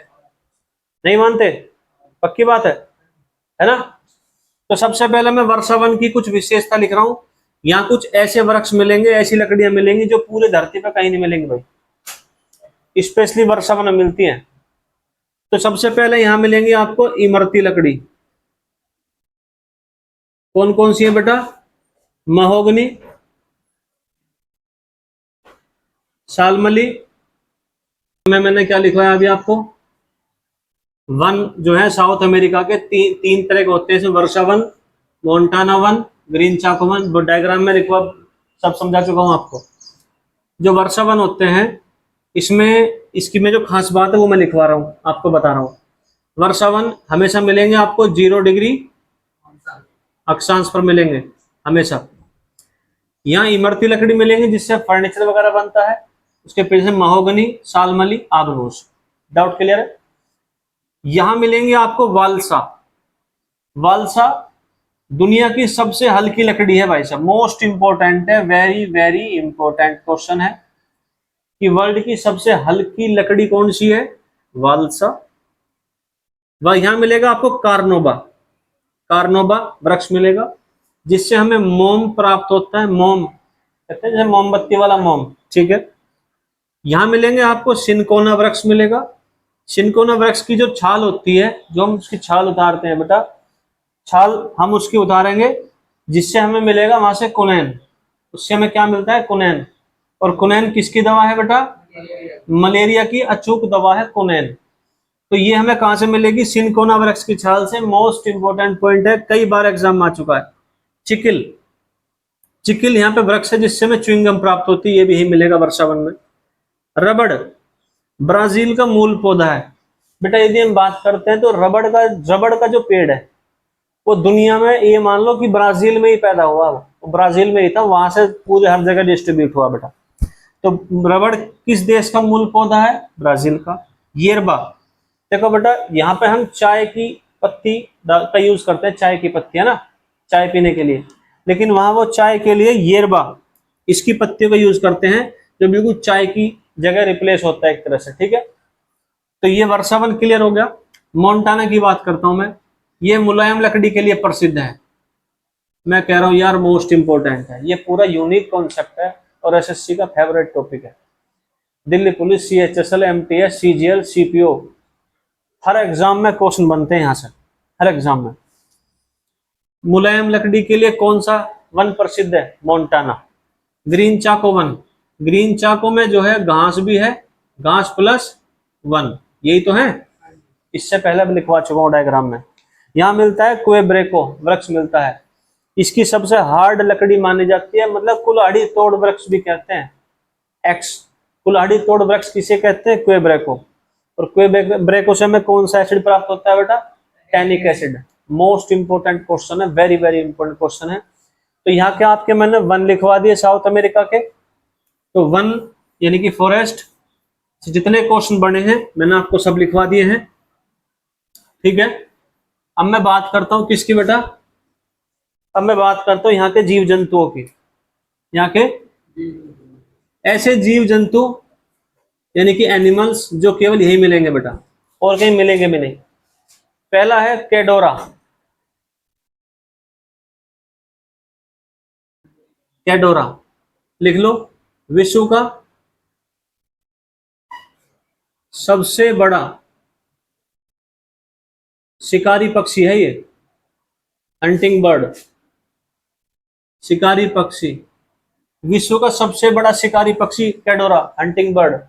नहीं मानते? पक्की बात है ना? तो सबसे पहले मैं वर्षा वन की कुछ विशेषता लिख रहा हूं। यहाँ कुछ ऐसे वृक्ष मिलेंगे, ऐसी लकड़ियां मिलेंगी जो पूरे धरती पर कहीं नहीं मिलेंगी भाई, स्पेशली वर्षा वन में मिलती हैं। तो सबसे पहले यहां मिलेंगी आपको इमरती लकड़ी। कौन कौन सी है बेटा? महोगनी, सालमली। मैंने क्या लिखवाया अभी आपको? वन जो है साउथ अमेरिका के तीन तरह के होते हैं, इसमें वर्षा वन, मोन्टाना वन, ग्रीन चाको वन। डायग्राम में लिखवा, सब समझा चुका हूं आपको। जो वर्षा वन होते हैं इसमें, इसकी में जो खास बात है वो मैं लिखवा रहा हूं, आपको बता रहा हूं। वर्षा वन हमेशा मिलेंगे आपको 0 डिग्री अक्षांश पर मिलेंगे हमेशा। यहाँ इमरती लकड़ी मिलेंगी जिससे फर्नीचर वगैरह बनता है। उसके पीछे महोगनी, सालमली, आबनूस। डाउट क्लियर है? यहां मिलेंगे आपको वालसा। वालसा दुनिया की सबसे हल्की लकड़ी है भाई साहब, मोस्ट इंपोर्टेंट है, वेरी वेरी इंपोर्टेंट क्वेश्चन है कि वर्ल्ड की सबसे हल्की लकड़ी कौन सी है? वालसा। वह यहां मिलेगा आपको कार्नोबा। कार्नोबा वृक्ष मिलेगा जिससे हमें मोम प्राप्त होता है। मोम कहते हैं जैसे मोमबत्ती वाला मोम, ठीक है। यहां मिलेंगे आपको सिनकोना वृक्ष मिलेगा। सिनकोना वृक्ष की जो छाल होती है, जो हम उसकी छाल उतारते हैं बेटा, छाल हम उसकी उतारेंगे जिससे हमें मिलेगा वहां से कुनैन। उससे हमें क्या मिलता है? कुनैन। और कुनैन किसकी दवा है बेटा? मलेरिया की अचूक दवा है कुनैन। तो ये हमें कहां से मिलेगी? सिनकोना वृक्ष की छाल से। मोस्ट इंपोर्टेंट पॉइंट है, कई बार एग्जाम में आ चुका है। चिकिल, चिकिल यहाँ पे वृक्ष है जिससे हमें च्युइंगम प्राप्त होती है, ये भी मिलेगा वर्षावन में। रबड़ ब्राजील का मूल पौधा है बेटा। यदि हम बात करते हैं तो रबड़ का जो पेड़ है वो दुनिया में, ये मान लो कि ब्राजील में ही पैदा हुआ, वो ब्राजील में ही था, वहां से पूरे हर जगह डिस्ट्रीब्यूट हुआ बेटा। तो रबड़ किस देश का मूल पौधा है? ब्राजील का। येरबा, देखो बेटा यहाँ पे हम चाय की पत्ती का यूज करते हैं, चाय की पत्ती है ना, चाय पीने के लिए। लेकिन वहां वो चाय के लिए येरबा इसकी पत्तियों का यूज करते हैं, जो बिल्कुल चाय की जगह रिप्लेस होता है एक तरह से, ठीक है। तो ये वर्षावन क्लियर हो गया। मोन्टाना की बात करता हूं मैं, ये मुलायम लकड़ी के लिए प्रसिद्ध है। मैं कह रहा हूं यार मोस्ट इंपोर्टेंट है, ये पूरा यूनिक कॉन्सेप्ट है और एसएससी का फेवरेट टॉपिक है। Delhi police, CHSL, MTS, CGL, CPO, हर एग्जाम में क्वेश्चन बनते हैं यहां से, हर एग्जाम में। मुलायम लकड़ी के लिए कौन सा वन प्रसिद्ध है? मोन्टाना। ग्रीन चाको वन, ग्रीन चाको में जो है घास भी है, घास प्लस वन, यही तो है। इससे पहले भी लिखवा चुका हूं डायग्राम में। यहाँ मिलता है क्वेब्रेको वृक्ष मिलता है, इसकी सबसे हार्ड लकड़ी मानी जाती है, मतलब कुल्हाड़ी तोड़ वृक्ष भी कहते हैं। एक्स, कुल्हाड़ी तोड़ वृक्ष किसे कहते हैं? क्वेब्रेको। और क्वेब्रेको से हमें कौन सा एसिड प्राप्त होता है बेटा? Tannic acid. Most important question है, वेरी वेरी इंपोर्टेंट क्वेश्चन है। तो यहाँ के आपके मैंने 1 लिखवा दिए साउथ अमेरिका के, तो 1 यानी कि फॉरेस्ट से जितने क्वेश्चन बने हैं मैंने आपको सब लिखवा दिए हैं, ठीक है। अब मैं बात करता हूं किसकी बेटा, अब मैं बात करता हूं यहाँ के जीव जंतुओं की। यहाँ के ऐसे जीव जंतु यानी कि एनिमल्स जो केवल यही मिलेंगे बेटा, और कहीं मिलेंगे भी नहीं। पहला है कैडोरा। कैडोरा लिख लो, विश्व का सबसे बड़ा शिकारी पक्षी है ये, हंटिंग बर्ड, शिकारी पक्षी। विश्व का सबसे बड़ा शिकारी पक्षी कैडोरा हंटिंग बर्ड,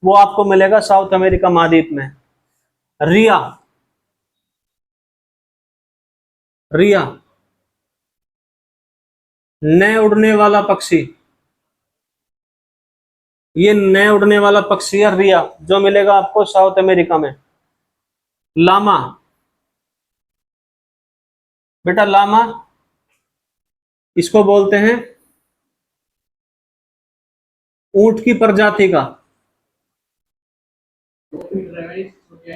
वो आपको मिलेगा साउथ अमेरिका महाद्वीप में। रिया, रिया नए उड़ने वाला पक्षी, ये नए उड़ने वाला पक्षी है रिया, जो मिलेगा आपको साउथ अमेरिका में। लामा, बेटा लामा इसको बोलते हैं ऊंट की प्रजाति का,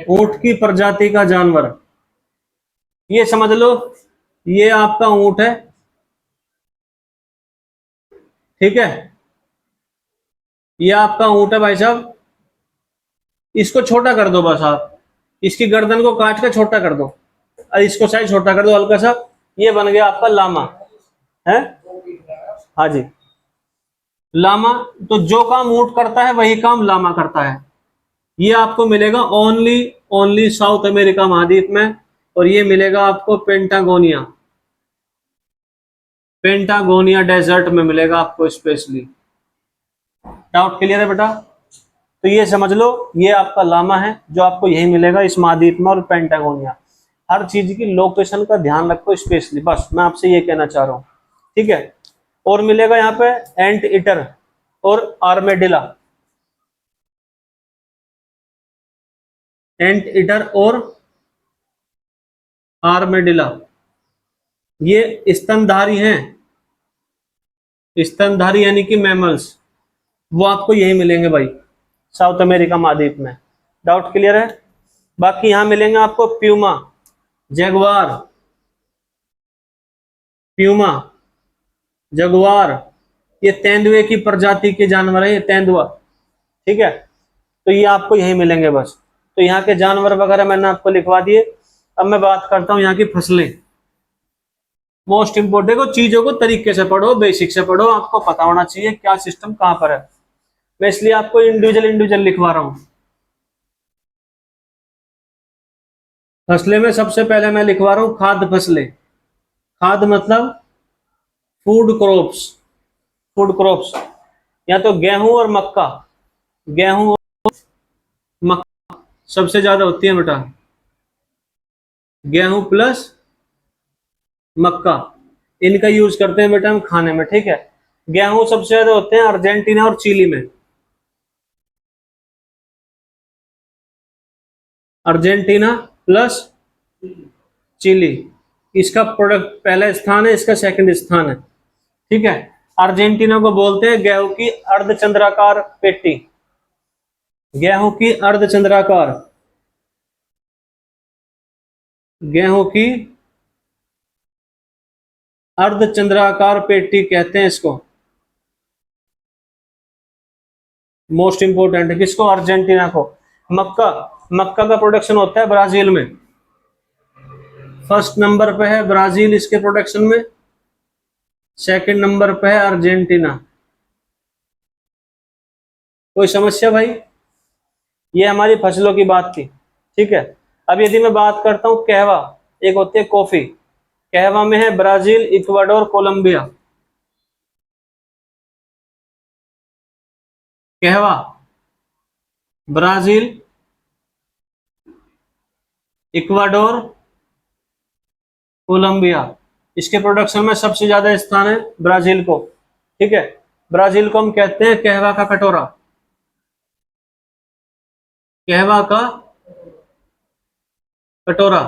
ऊंट की प्रजाति का जानवर। ये समझ लो ये आपका ऊंट है, ठीक है, ये आपका ऊंट है भाई साहब। इसको छोटा कर दो बस आप, इसकी गर्दन को काट के छोटा कर दो और इसको साइज छोटा कर दो हल्का सा, ये बन गया आपका लामा है। हाँ जी, लामा। तो जो काम ऊंट करता है वही काम लामा करता है। ये आपको मिलेगा ओनली ओनली साउथ अमेरिका महाद्वीप में, और ये मिलेगा आपको पेंटागोनिया, पेंटागोनिया डेजर्ट में मिलेगा आपको स्पेशली। डाउट क्लियर है बेटा? तो ये समझ लो ये आपका लामा है जो आपको यही मिलेगा इस महाद्वीप में, और पेंटागोनिया। हर चीज की लोकेशन का ध्यान रखो स्पेशली, बस मैं आपसे ये कहना चाह रहा हूँ, ठीक है। और मिलेगा यहाँ पे एंट ईटर और आर्मेडिला, एंट ईटर और आर्मेडिला, ये स्तनधारी हैं, स्तनधारी यानी कि मैमल्स, वो आपको यही मिलेंगे भाई साउथ अमेरिका महाद्वीप में। डाउट क्लियर है? बाकी यहां मिलेंगे आपको प्यूमा, जगुआर, प्यूमा, जगुआर, ये तेंदुए की प्रजाति के जानवर है, ये तेंदुआ, ठीक है। तो ये आपको यही मिलेंगे बस। तो यहाँ के जानवर वगैरह मैंने आपको लिखवा दिए। अब मैं बात करता हूँ यहाँ की फसलें। मोस्ट इंपोर्टेंट को चीजों को तरीके से पढ़ो, बेसिक से पढ़ो, आपको पता होना चाहिए क्या सिस्टम कहाँ पर है। मैं इसलिए आपको इंडिविजुअल इंडिविजुअल लिखवा रहा हूँ। फसलें में सबसे पहले मैं लिखवा रहा हूँ खाद्य फसलें। खाद्य मतलब फूड क्रॉप्स, फूड क्रॉप्स, या तो गेहूं और मक्का, गेहूं और मक्का सबसे ज्यादा होती है बेटा, गेहूं प्लस मक्का, इनका यूज करते हैं बेटा हम खाने में, ठीक है। गेहूं सबसे ज्यादा होते हैं अर्जेंटीना और चिली में, अर्जेंटीना प्लस चिली, इसका प्रोडक्ट पहला स्थान है, इसका सेकंड स्थान है, ठीक है। अर्जेंटीना को बोलते हैं गेहूं की अर्धचंद्राकार पेटी, गेहूं की अर्धचंद्राकार, गेहूं की अर्धचंद्राकार पेटी कहते हैं इसको। मोस्ट इंपोर्टेंट है किसको? अर्जेंटीना को। मक्का, मक्का का प्रोडक्शन होता है ब्राजील में, फर्स्ट नंबर पे है ब्राजील इसके प्रोडक्शन में, सेकंड नंबर पे है अर्जेंटीना। कोई समस्या भाई? ये हमारी फसलों की बात थी, ठीक है। अब यदि मैं बात करता हूं कहवा, एक होती है कॉफी, कहवा में है ब्राजील, इक्वाडोर, कोलंबिया। कहवा ब्राजील, इक्वाडोर, कोलंबिया, इसके प्रोडक्शन में सबसे ज्यादा स्थान है ब्राजील को, ठीक है। ब्राजील को हम कहते हैं कहवा का कटोरा, कहवा का कटोरा।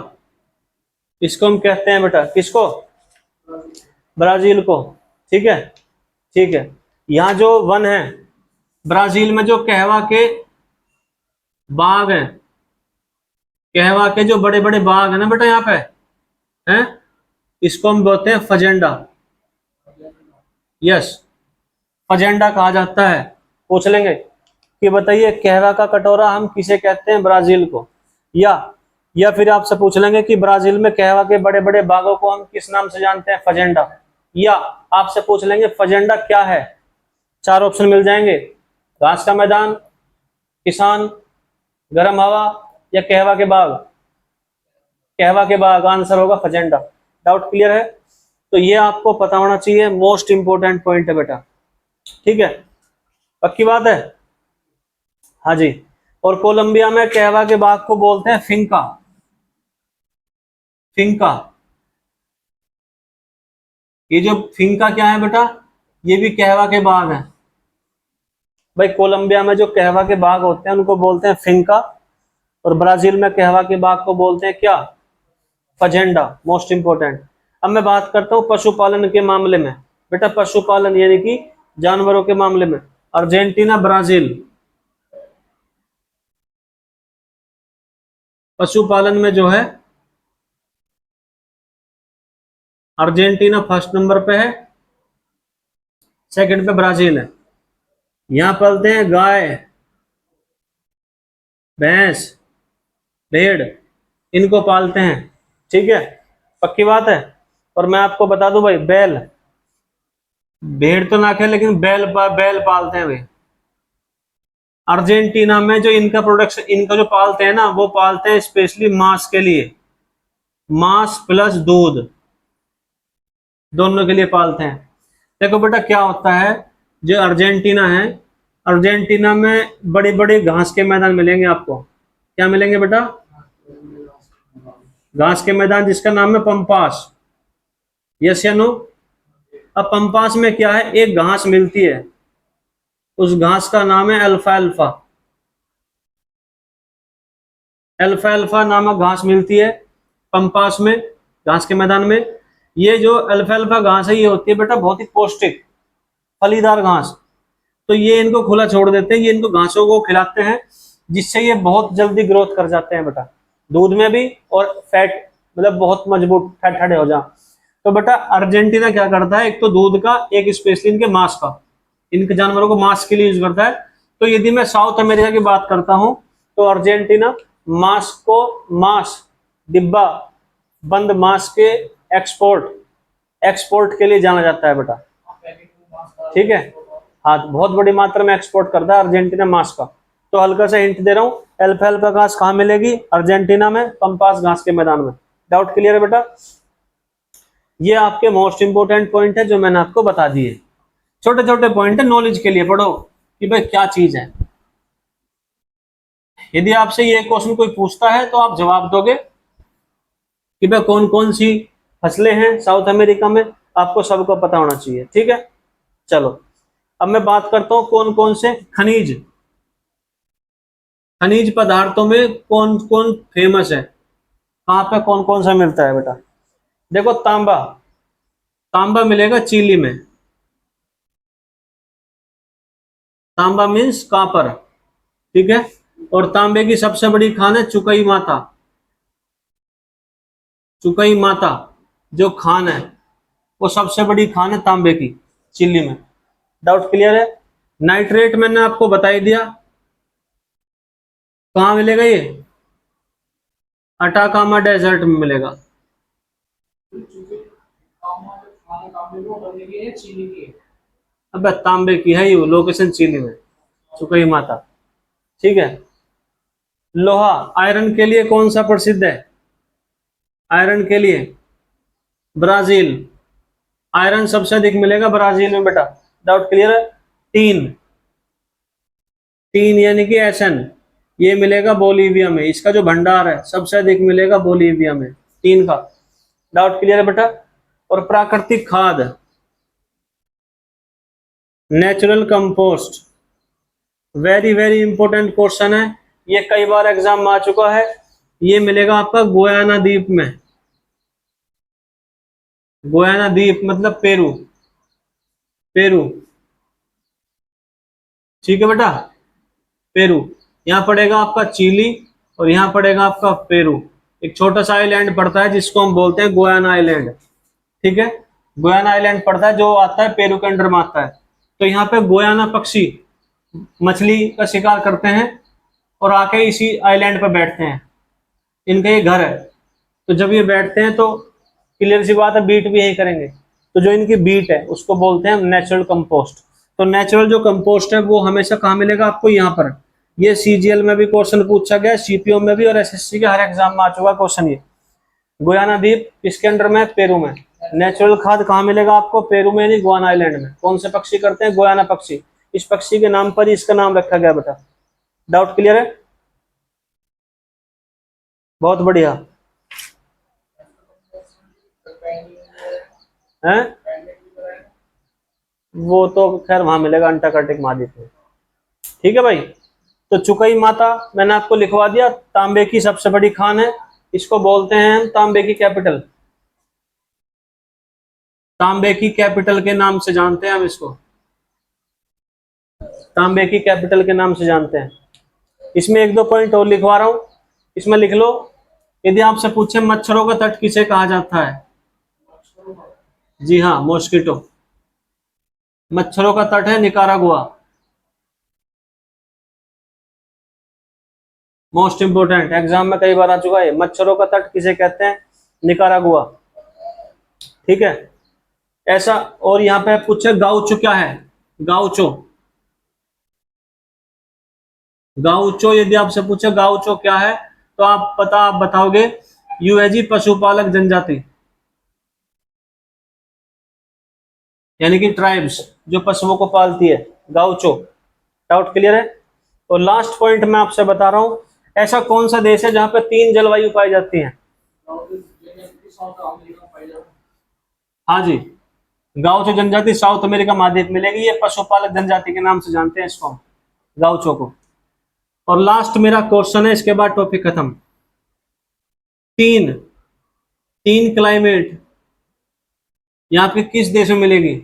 इसको हम कहते हैं बेटा, किसको? ब्राजील को। ठीक है, ठीक है। यहाँ जो वन है ब्राजील में, जो कहवा के बाग हैं, कहवा के जो बड़े बड़े बाग है ना बेटा यहाँ पे हैं, इसको हम बोलते हैं फजेंडा। यस, फजेंडा कहा जाता है। पूछ लेंगे कि बताइए कहवा का कटोरा हम किसे कहते हैं? ब्राजील को। या फिर आपसे पूछ लेंगे कि ब्राजील में कहवा के बड़े बड़े बागों को हम किस नाम से जानते हैं? फजेंडा। या आपसे पूछ लेंगे फजेंडा क्या है? चार ऑप्शन मिल जाएंगे, घास का मैदान, किसान, गर्म हवा या कहवा के बाग। कहवा के बाग आंसर होगा फजेंडा। डाउट क्लियर है? तो ये आपको पता होना चाहिए, मोस्ट इंपोर्टेंट पॉइंट है बेटा। ठीक है, पक्की बात है? हाँ जी। और कोलंबिया में कहवा के बाग को बोलते हैं फिंका। फिंका। ये जो फिंका क्या है बेटा? ये भी कहवा के बाग है भाई। कोलंबिया में जो कहवा के बाग होते हैं उनको बोलते हैं फिंका, और ब्राजील में कहवा के बाग को बोलते हैं क्या? फजेंडा। Most important. अब मैं बात करता हूँ पशुपालन के मामले में बेटा। पशुपालन यानी कि जानवरों के मामले में अर्जेंटीना, ब्राजील। पशुपालन में जो है अर्जेंटीना फर्स्ट नंबर पे है, सेकंड पे ब्राजील है। यहां पालते हैं गाय, भैंस, भेड़, इनको पालते हैं। ठीक है, पक्की बात है। और मैं आपको बता दूं भाई, बैल, भेड़ तो ना खे लेकिन बैल पालते हैं भाई। अर्जेंटीना में जो इनका प्रोडक्शन, इनका जो पालते हैं ना, वो पालते हैं स्पेशली मांस के लिए। मांस प्लस दूध दोनों के लिए पालते हैं। देखो बेटा क्या होता है, जो अर्जेंटीना है, अर्जेंटीना में बड़े बड़े घास के मैदान मिलेंगे आपको। क्या मिलेंगे बेटा? घास के मैदान, जिसका नाम है पंपास। यस या नो? अब पंपास में क्या है, एक घास मिलती है, उस घास का नाम है अल्फाल्फा। अल्फाल्फा नामक घास मिलती है पंपास में, घास के मैदान में। ये जो अल्फाल्फा घास है, ये होती है बेटा बहुत ही पौष्टिक फलीदार घास। तो ये इनको खुला छोड़ देते हैं, ये इनको घासों को खिलाते हैं, जिससे ये बहुत जल्दी ग्रोथ कर जाते हैं बेटा, दूध में भी, और फैट मतलब बहुत मजबूत ठड़े हो जा। तो बेटा अर्जेंटीना क्या करता है, एक तो दूध का, एक स्पेशली इनके मांस का, इनके जानवरों को मांस के लिए यूज करता है। तो यदि मैं साउथ अमेरिका की बात करता हूं, तो अर्जेंटीना मांस को, मांस डिब्बा बंद मांस के एक्सपोर्ट के लिए जाना जाता है बेटा। ठीक है, हाँ, बहुत बड़ी मात्रा में एक्सपोर्ट करता है अर्जेंटीना मांस का। तो हल्का सा हिंट दे रहा हूँ, अल्फाल्फा घास कहाँ मिलेगी? अर्जेंटीना में, पंपास घास के मैदान में। डाउट क्लियर है बेटा? ये आपके मोस्ट इंपोर्टेंट पॉइंट है जो मैंने आपको बता दिए। छोटे छोटे पॉइंट है, नॉलेज के लिए पढ़ो कि भाई क्या चीज है। यदि आपसे ये क्वेश्चन कोई पूछता है तो आप जवाब दोगे कि भाई कौन कौन सी फसलें हैं साउथ अमेरिका में, आपको सबको पता होना चाहिए। ठीक है, चलो अब मैं बात करता हूं कौन कौन से खनिज, खनिज पदार्थों में कौन कौन फेमस है, कहां पे कौन कौन सा मिलता है बेटा। देखो तांबा, तांबा मिलेगा चिली में। तांबा मीन्स कापर। ठीक है, और तांबे की सबसे बड़ी खान है चुकई माता। चुकई माता जो खान है, वो सबसे बड़ी खान है तांबे की, चिली में। डाउट क्लियर है? नाइट्रेट मैंने आपको बता ही दिया, कहां मिलेगा ये? अटाकामा डेजर्ट में मिलेगा। अब तांबे की है ये, लोकेशन चिली में, चुकई माता। ठीक है, लोहा, आयरन के लिए कौन सा प्रसिद्ध है? आयरन के लिए ब्राजील। आयरन सबसे अधिक मिलेगा ब्राजील में बेटा। डाउट क्लियर है? टीन, टीन यानी कि एसन, ये मिलेगा बोलीविया में। इसका जो भंडार है सबसे अधिक मिलेगा बोलीविया में, टीन का। डाउट क्लियर है बेटा? और प्राकृतिक खाद, natural compost, very very important question है, ये कई बार एग्जाम में आ चुका है। ये मिलेगा आपका गुयाना द्वीप में। गुयाना द्वीप मतलब पेरू, पेरू, ठीक है बेटा, पेरू। यहाँ पड़ेगा आपका चिली और यहाँ पड़ेगा आपका पेरू। एक छोटा सा आइलैंड पड़ता है जिसको हम बोलते हैं गुयाना आइलैंड, ठीक है। गुयाना आइलैंड पड़ता है जो आता है पेरू के अंडर में आता है। तो यहाँ पे गुयाना पक्षी मछली का शिकार करते हैं और आके इसी आइलैंड पर बैठते हैं, इनका ये घर है। तो जब ये बैठते हैं तो क्लियर सी बात है बीट भी यही करेंगे। तो जो इनकी बीट है उसको बोलते हैं नेचुरल कंपोस्ट। तो नेचुरल जो कंपोस्ट है वो हमेशा कहाँ मिलेगा आपको, यहाँ पर। ये सीजीएल में भी क्वेश्चन पूछा गया, सीपीओ में भी, और एसएससी के हर एग्जाम में आ चुका क्वेश्चन ये। गुयाना द्वीप किसके अंडर में, पेरू में। नेचुरल खाद कहाँ मिलेगा आपको, पेरू में नहीं, गुयाना आइलैंड में। कौन से पक्षी करते हैं, गुयाना पक्षी। इस पक्षी के नाम पर ही इसका नाम रखा गया बेटा। डाउट क्लियर है, बहुत बढ़िया है। वो तो खैर वहां मिलेगा अंटार्कटिक महाद्वीप में, ठीक है भाई। तो चुकई माता मैंने आपको लिखवा दिया, तांबे की सबसे बड़ी खान है, इसको बोलते हैं हम तांबे की कैपिटल। तांबे की कैपिटल के नाम से जानते हैं हम इसको, तांबे की कैपिटल के नाम से जानते हैं। इसमें एक दो पॉइंट और लिखवा रहा हूं, इसमें लिख लो। यदि आपसे पूछे मच्छरों का तट किसे कहा जाता है, जी हाँ, मॉस्किटो। मच्छरों का तट है निकारागुआ। मोस्ट इंपोर्टेंट, एग्जाम में कई बार आ चुका है। मच्छरों का तट किसे कहते हैं, निकारागुआ, ठीक है। ऐसा, और यहाँ पे पूछे गाउचो क्या है, गाउचो, गाउचो यदि आपसे पूछे गाउचो क्या है तो आप बताओगे यूएजी पशुपालक जनजाति, यानी कि ट्राइब्स जो पशुओं को पालती है, गाउचो। डाउट क्लियर है। और लास्ट पॉइंट मैं आपसे बता रहा हूं, ऐसा कौन सा देश है जहां पे 3 जलवायु पाई जाती हैं, हाँ जी, गाउचो जनजाति साउथ अमेरिका महाद्वीप मिलेगी। ये पशुपालक जनजाति के नाम से जानते हैं इसको, गाउचो को। और लास्ट मेरा क्वेश्चन है, इसके बाद टॉपिक खत्म। तीन तीन क्लाइमेट यहाँ पे किस देश में मिलेगी,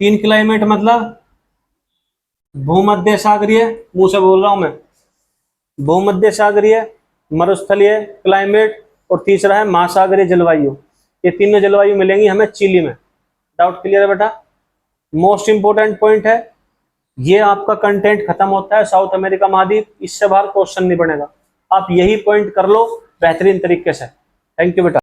3 क्लाइमेट मतलब भूमध्य सागरीय, मुंह से बोल रहा हूं मैं, भूमध्य सागरीय, मरुस्थलीय क्लाइमेट, और तीसरा है महासागरीय जलवायु। ये तीनों जलवायु मिलेंगी हमें चिली में। डाउट क्लियर है बेटा। मोस्ट इंपोर्टेंट पॉइंट है ये, आपका कंटेंट खत्म होता है साउथ अमेरिका महाद्वीप, इससे बाहर क्वेश्चन नहीं बनेगा। आप यही पॉइंट कर लो बेहतरीन तरीके से। थैंक यू बेटा।